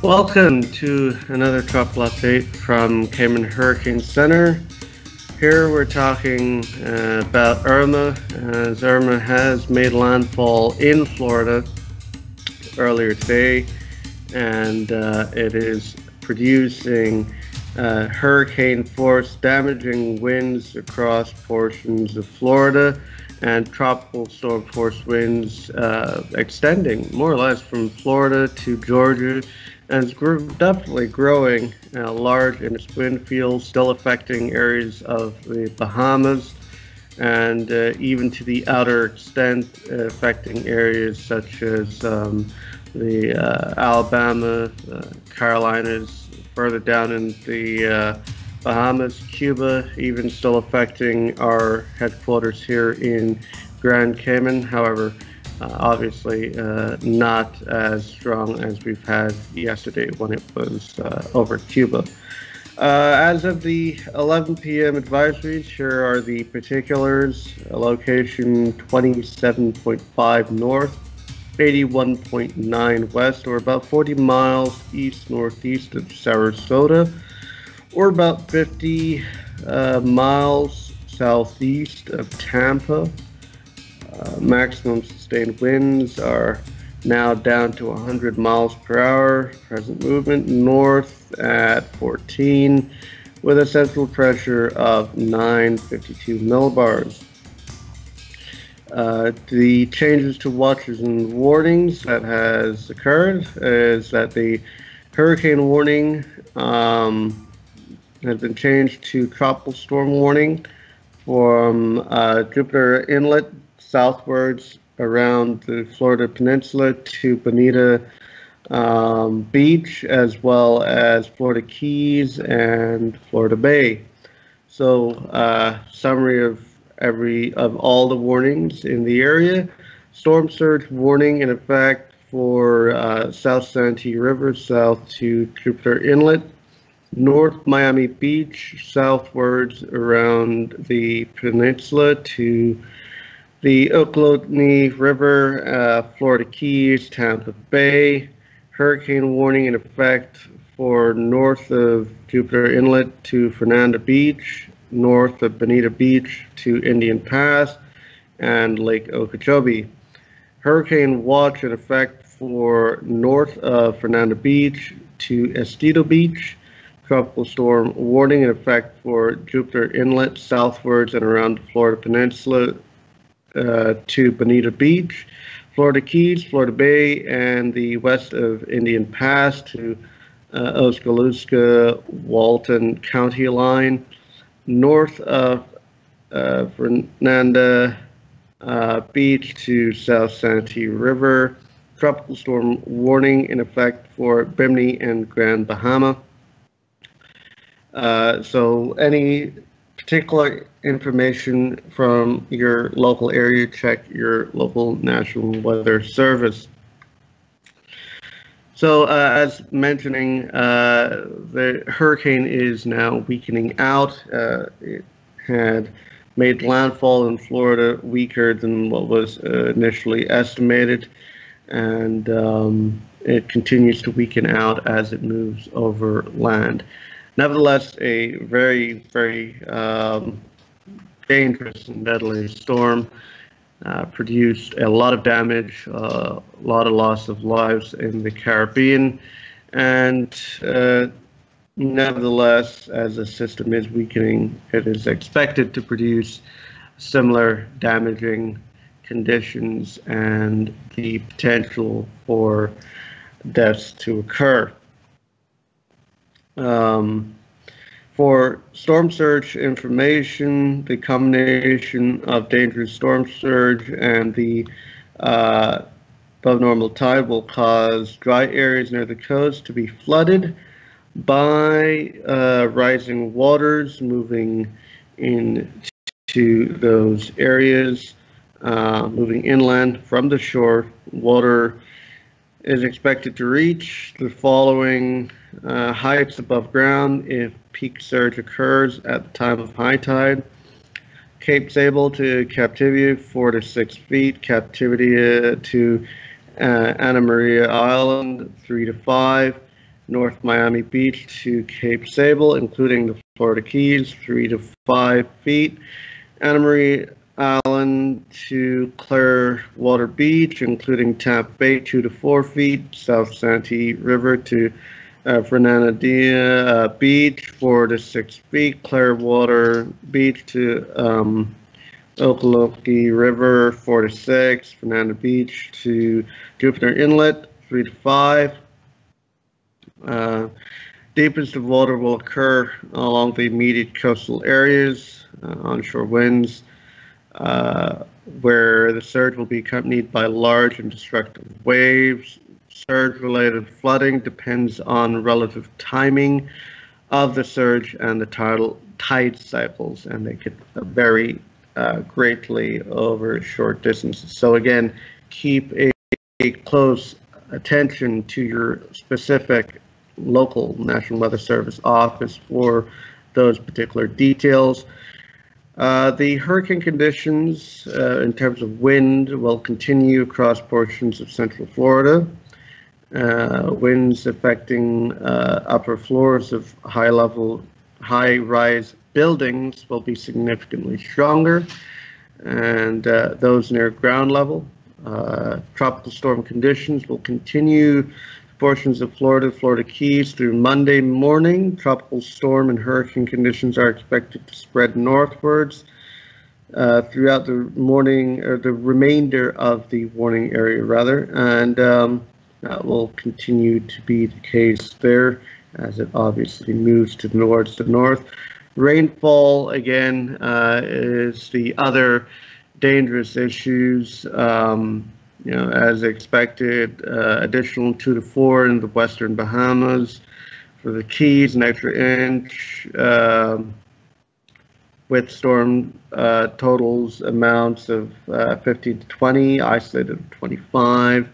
Welcome to another tropical update from Cayman Hurricane Center. Here we're talking about Irma, as Irma has made landfall in Florida earlier today, and it is producing hurricane force damaging winds across portions of Florida and tropical storm force winds extending more or less from Florida to Georgia, and it's definitely growing large in its wind field, still affecting areas of the Bahamas and even to the outer extent affecting areas such as the Alabama, Carolinas, further down in the Bahamas, Cuba, even still affecting our headquarters here in Grand Cayman. However, obviously not as strong as we've had yesterday when it was over Cuba. As of the 11 p.m. advisories, here are the particulars. Location 27.5 north, 81.9 west, or about 40 miles east-northeast of Sarasota, or about 50 miles southeast of Tampa. Maximum sustained winds are now down to 100 miles per hour. Present movement north at 14 with a central pressure of 952 millibars. The changes to watches and warnings that has occurred is that the hurricane warning has been changed to tropical storm warning from Jupiter Inlet southwards around the Florida Peninsula to Bonita Beach, as well as Florida Keys and Florida Bay. So, summary of all the warnings in the area. Storm surge warning in effect for South Santee River south to Jupiter Inlet, North Miami Beach southwards around the peninsula to the Okaloosa River, Florida Keys, Tampa Bay. Hurricane warning in effect for north of Jupiter Inlet to Fernanda Beach, north of Bonita Beach to Indian Pass and Lake Okeechobee. Hurricane watch in effect for north of Fernanda Beach to Estito Beach. Tropical storm warning in effect for Jupiter Inlet southwards and around the Florida Peninsula to Bonita Beach, Florida Keys, Florida Bay, and the west of Indian Pass to Oskaloosa, Walton County line, north of Fernanda Beach to South Santee River. Tropical storm warning in effect for Bimini and Grand Bahama. So any particular information from your local area, check your local National Weather Service. So as mentioning, the hurricane is now weakening out. It had made landfall in Florida weaker than what was initially estimated, and it continues to weaken out as it moves over land. Nevertheless, a very, very dangerous and deadly storm produced a lot of damage, a lot of loss of lives in the Caribbean, and nevertheless, as the system is weakening, it is expected to produce similar damaging conditions and the potential for deaths to occur. For storm surge information, the combination of dangerous storm surge and the above normal tide will cause dry areas near the coast to be flooded by rising waters moving into those areas, moving inland from the shore. Water is expected to reach the following heights above ground if peak surge occurs at the time of high tide. Cape Sable to Captivity, 4 to 6 feet. Captivity to Anna Maria Island, 3 to 5. North Miami Beach to Cape Sable, including the Florida Keys, 3 to 5 feet. Anna Marie Island to Clearwater Beach, including Tampa Bay, 2 to 4 feet. South Santee River to Fernandina Beach, 4 to 6 feet. Clearwater Beach to Okaloosa River, 4 to 6. Fernandina Beach to Jupiter Inlet, 3 to 5. Deepest of water will occur along the immediate coastal areas, onshore winds, where the surge will be accompanied by large and destructive waves. Surge-related flooding depends on relative timing of the surge and the tide cycles, and they could vary greatly over short distances. So again, keep a close attention to your specific local National Weather Service office for those particular details. The hurricane conditions in terms of wind will continue across portions of central Florida. Winds affecting upper floors of high-rise buildings will be significantly stronger, and those near ground level. Tropical storm conditions will continue portions of Florida Keys through Monday morning. Tropical storm and hurricane conditions are expected to spread northwards throughout the morning, or the remainder of the warning area rather, and that will continue to be the case there as it obviously moves towards the north. Rainfall, again, is the other dangerous issues. As expected, additional 2 to 4 in the western Bahamas. For the Keys, an extra inch, with storm totals amounts of 15 to 20, isolated 25.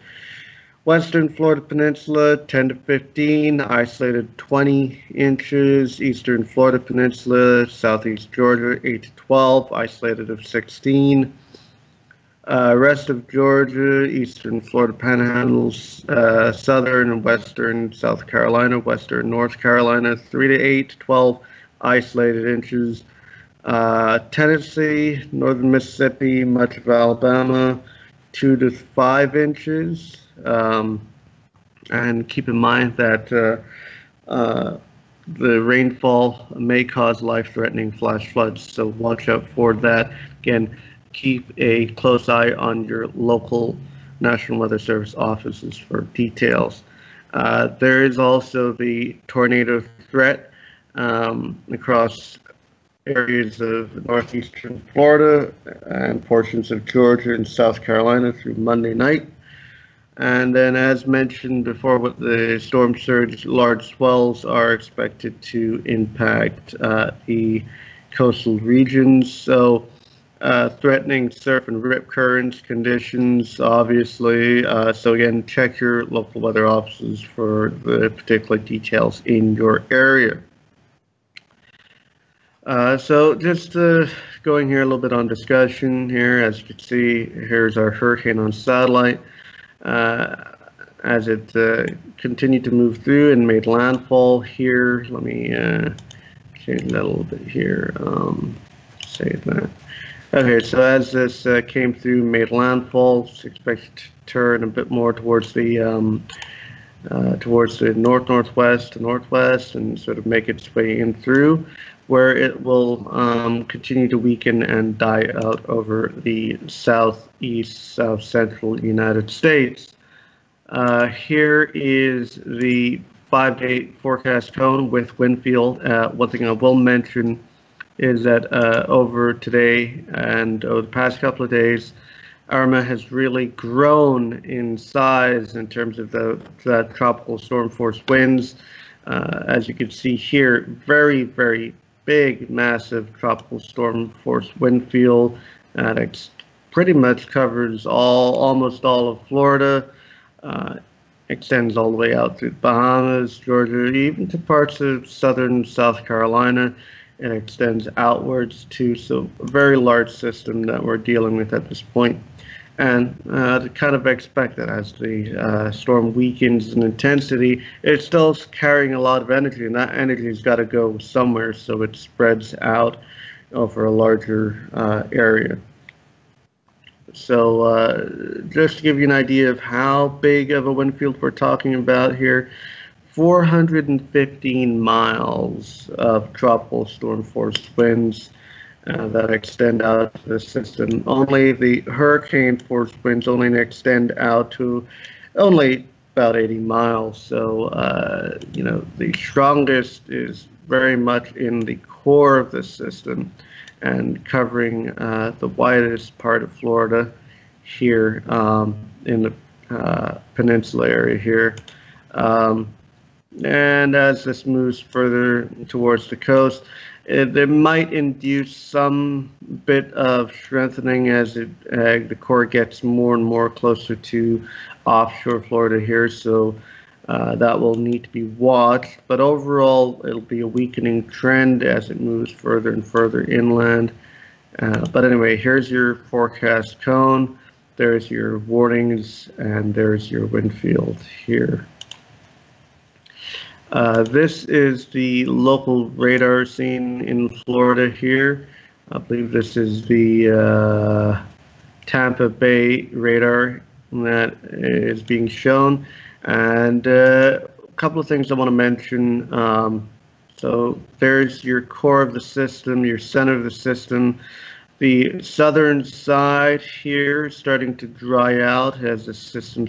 Western Florida Peninsula, 10 to 15, isolated 20 inches. Eastern Florida Peninsula, southeast Georgia, 8 to 12, isolated of 16. Rest of Georgia, eastern Florida panhandles, southern and western South Carolina, western North Carolina, 3 to 8 to 12 isolated inches. Tennessee, northern Mississippi, much of Alabama, 2 to 5 inches. And keep in mind that the rainfall may cause life-threatening flash floods, so watch out for that. Again, keep a close eye on your local National Weather Service offices for details. There is also the tornado threat across areas of northeastern Florida and portions of Georgia and South Carolina through Monday night. And then, as mentioned before, with the storm surge, large swells are expected to impact the coastal regions. So threatening surf and rip currents conditions, obviously. So again, check your local weather offices for the particular details in your area. So just going here a little bit on discussion here. As you can see, here's our hurricane on satellite. As it continued to move through and made landfall here. Let me change that a little bit here. Save that. Okay, so as this came through, made landfall, it's expected to turn a bit more towards the northwest to northwest and sort of make its way in through, where it will continue to weaken and die out over the southeast, south central United States. Here is the 5-day forecast cone with wind field. One thing I will mention is that over today and over the past couple of days, Irma has really grown in size in terms of the tropical storm force winds. As you can see here, very, very big, massive tropical storm force wind field that pretty much covers almost all of Florida, extends all the way out through the Bahamas, Georgia, even to parts of southern South Carolina, and extends outwards too. So a very large system that we're dealing with at this point. And to kind of expect that as the storm weakens in intensity, it's still carrying a lot of energy, and that energy has got to go somewhere, so it spreads out over a larger area. So just to give you an idea of how big of a wind field we're talking about here, 415 miles of tropical storm force winds that extend out to the system. Only the hurricane force winds only extend out to only about 80 miles. So, the strongest is very much in the core of the system and covering the widest part of Florida here in the peninsula area here. And as this moves further towards the coast, it might induce some bit of strengthening as the core gets more and more closer to offshore Florida here. So that will need to be watched. But overall, it'll be a weakening trend as it moves further and further inland. But anyway, here's your forecast cone. There's your warnings, and there's your wind field here. This is the local radar scene in Florida here. I believe this is the Tampa Bay radar that is being shown. And a couple of things I want to mention. So there's your core of the system, your center of the system. The southern side here is starting to dry out as the system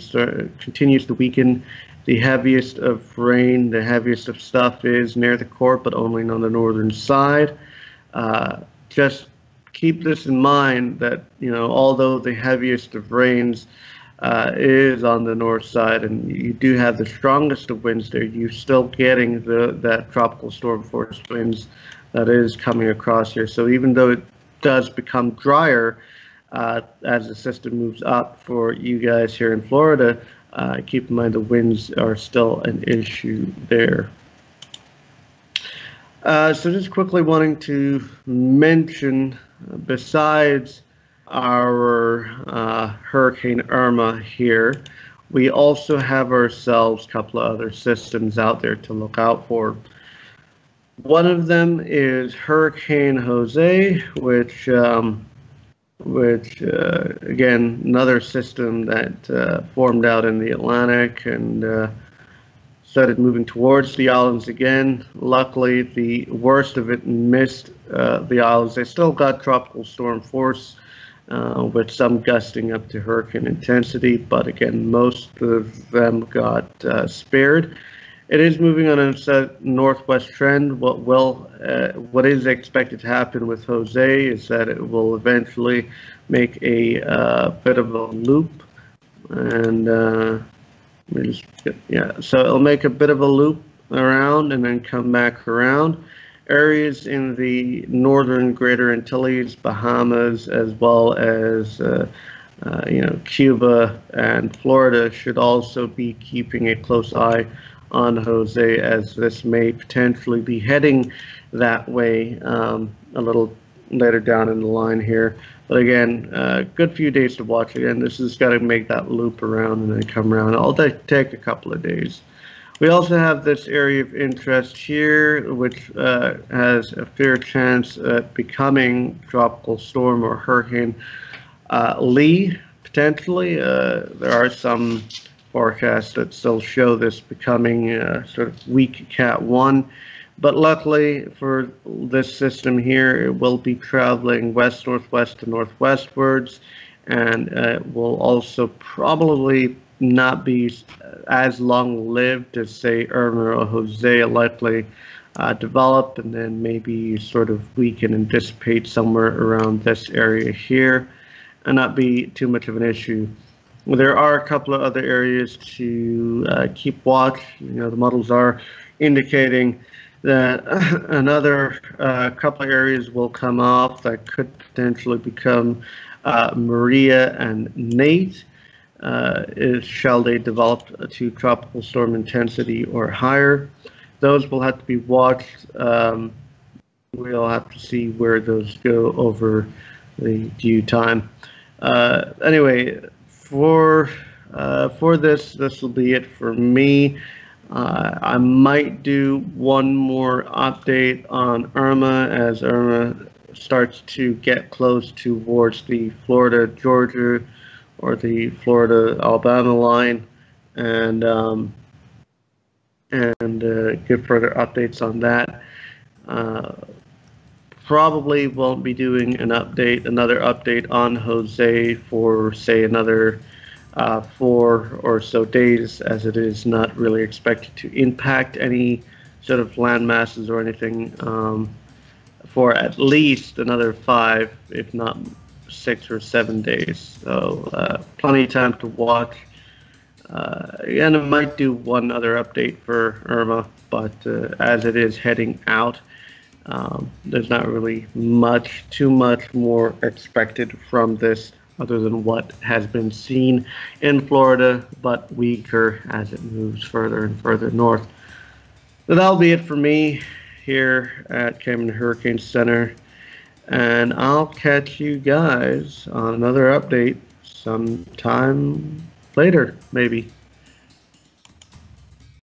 continues to weaken. The heaviest of rain, the heaviest of stuff is near the core, but only on the northern side. Just keep this in mind that, although the heaviest of rains is on the north side and you do have the strongest of winds there, you're still getting that tropical storm force winds that is coming across here. So even though it does become drier as the system moves up for you guys here in Florida, keep in mind the winds are still an issue there. So just quickly wanting to mention, besides our Hurricane Irma here, we also have ourselves a couple of other systems out there to look out for. One of them is Hurricane Jose, which again, another system that formed out in the Atlantic and started moving towards the islands again. Luckily, the worst of it missed the islands. They still got tropical storm force with some gusting up to hurricane intensity, but again, most of them got spared. It is moving on a northwest trend. What is expected to happen with Jose is that it will eventually make a bit of a loop, and so it'll make a bit of a loop around and then come back around. Areas in the northern Greater Antilles, Bahamas, as well as Cuba and Florida should also be keeping a close eye on Jose, as this may potentially be heading that way a little later down in the line here. But again, a good few days to watch. Again, this has got to make that loop around and then come around. It'll take a couple of days. We also have this area of interest here, which has a fair chance at becoming tropical storm or hurricane Lee, potentially. There are some forecasts that still show this becoming sort of weak Cat 1. But luckily for this system here, it will be traveling west-northwest to northwestwards, and it will also probably not be as long-lived as, say, Irma or Jose likely develop, and then maybe sort of weaken and dissipate somewhere around this area here, and not be too much of an issue. There are a couple of other areas to keep watch. The models are indicating that another couple of areas will come off that could potentially become Maria and Nate. Shall they develop to tropical storm intensity or higher? Those will have to be watched. We'll have to see where those go over the due time. Anyway, for this will be it for me. I might do one more update on Irma as Irma starts to get close towards the Florida Georgia or the Florida Alabama line, and give further updates on that. Uh, Probably won't be doing another update on Jose for say another 4 or so days, as it is not really expected to impact any sort of land masses or anything for at least another 5, if not 6 or 7 days. So plenty of time to watch. And I might do one other update for Irma, but as it is heading out, there's not really too much more expected from this other than what has been seen in Florida, but weaker as it moves further and further north. So that'll be it for me here at Cameron Hurricane Center, and I'll catch you guys on another update sometime later, maybe.